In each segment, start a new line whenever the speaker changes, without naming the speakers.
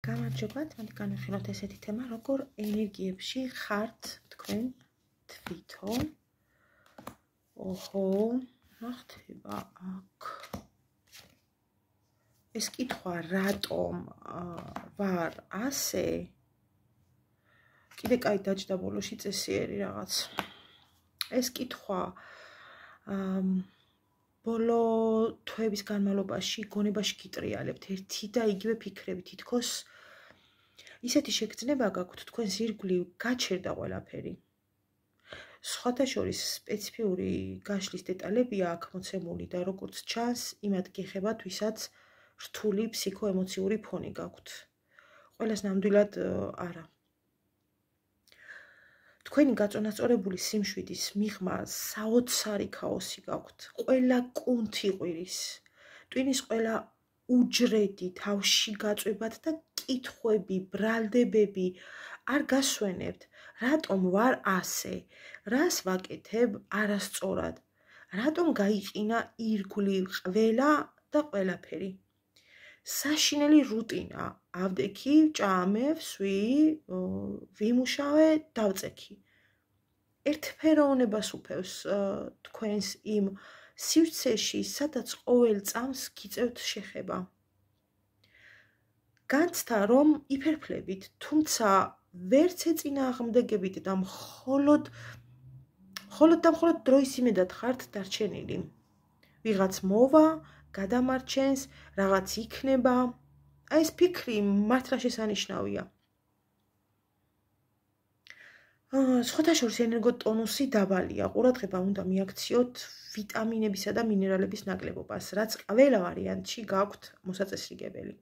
გამარჯობათ, მოდი განვიხილოთ ესეთი თემა, როგორ ენერგიებში ხართ თქვენ თვითონ. ოჰო, რა ხდება აქ? ეს კითხვა რატომ ვარ ასე? კიდე კაი დაჯდა ბოლოში წესიერი რაღაც. ეს კითხვა ბოლო თვეების განმავლობაში გონებაში გიტრიალებთ ერთი და იგივე ფიქრები თითქოს ისეთი შეგრძნება გაქვთ თქვენს ირგვლივ გაჩერდა ყველაფერი. სხვათა შორის სპეციფიური გაშლის დეტალებია აქ მოცემული და როგორც ჩანს, იმად გეხებათ, ვისაც რთული ფსიქოემოციური ფონი გაქვთ. ყველას ნამდვილად არა. თქვენი გაწონასწორებული სიმშვიდის მიღმა საოცარი ქაოსი გაქვთ. ყველა კუნთი ყვირის. ტვინის ყველა უჯრედი თავში გაწვებათ და კითხვები, ბრალდებები არ გასვენებთ. რატომ ვარ ასე? რას ვაკეთებ არასწორად? რატომ გაიყინა ირგვლივ ყველა და ყველაფერი? საშინელი რუტინა, ავდექი, ჭამე, ვსვი, ვიმუშავე, დავწექი. ერთფეროვნებას უფევს თქვენს იმ სივრცეში, სადაც ყოველ წამს გიწევთ შეხება. განცდა, რომ იფერფლებით, თუმცა ვერც ეწინააღმდეგებით და მხოლოდ დროის იმედად ხართ დარჩენილი. ვიღაც მოვა, გადამარჩენს, რაღაც იქნება. აი ეს ფიქრი მართლა შესანიშნავია. სხვათა შორის ენერგოტონუსი დაბალია. ყურადღება უნდა მიაქციოთ ვიტამინებისა და მინერალების ნაკლებობას, რაც ყველა ვარიანტში გაქვთ მოსაწესრიგებელი.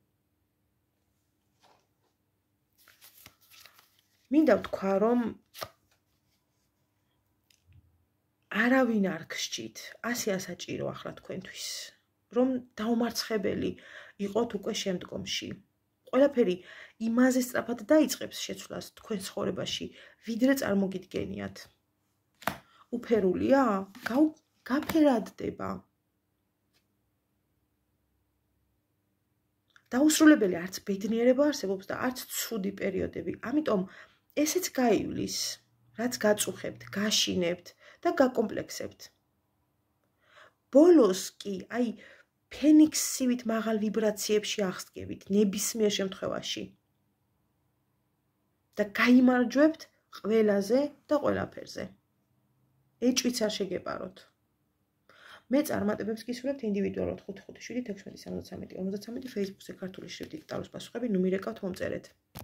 მინდა ვთქვა, რომ არავინ არ გსჯით, ასე ასაჭირო ახლა თქვენთვის, რომ დაუმარცხებელი იყოთ უკვე შემდგომში. ყველაფერი იმაზე სწრაფად დაიწყებს შეცვლას თქვენ ცხოვრებაში, ვიდრე წარმოგიდგენიათ. უფერულია? გაფერადდება. დაუსრულებელი არც ბედნიერება არსებობს და არც ცუდი პერიოდები. ამიტომ ესეც გაივლის, რაც გაწუხებთ, გაშინებთ და გაკომპლექსებთ. ბოლოს კი, აი, ფენიქსივით მაღალ ვიბრაციებში აღსდგებით ნებისმიერ შემთხვევაში და გაიმარჯვებთ ყველაზე და ყველაფერზე. ეჭვიც არ შეგეპაროთ. მე წარმატებებს გისურვებთ ინდივიდუალურად 557 673 50 53 Facebook-ზე ქართული შრიფტით ტაროს პასუხები ნუმერეკავთ მომწერეთ.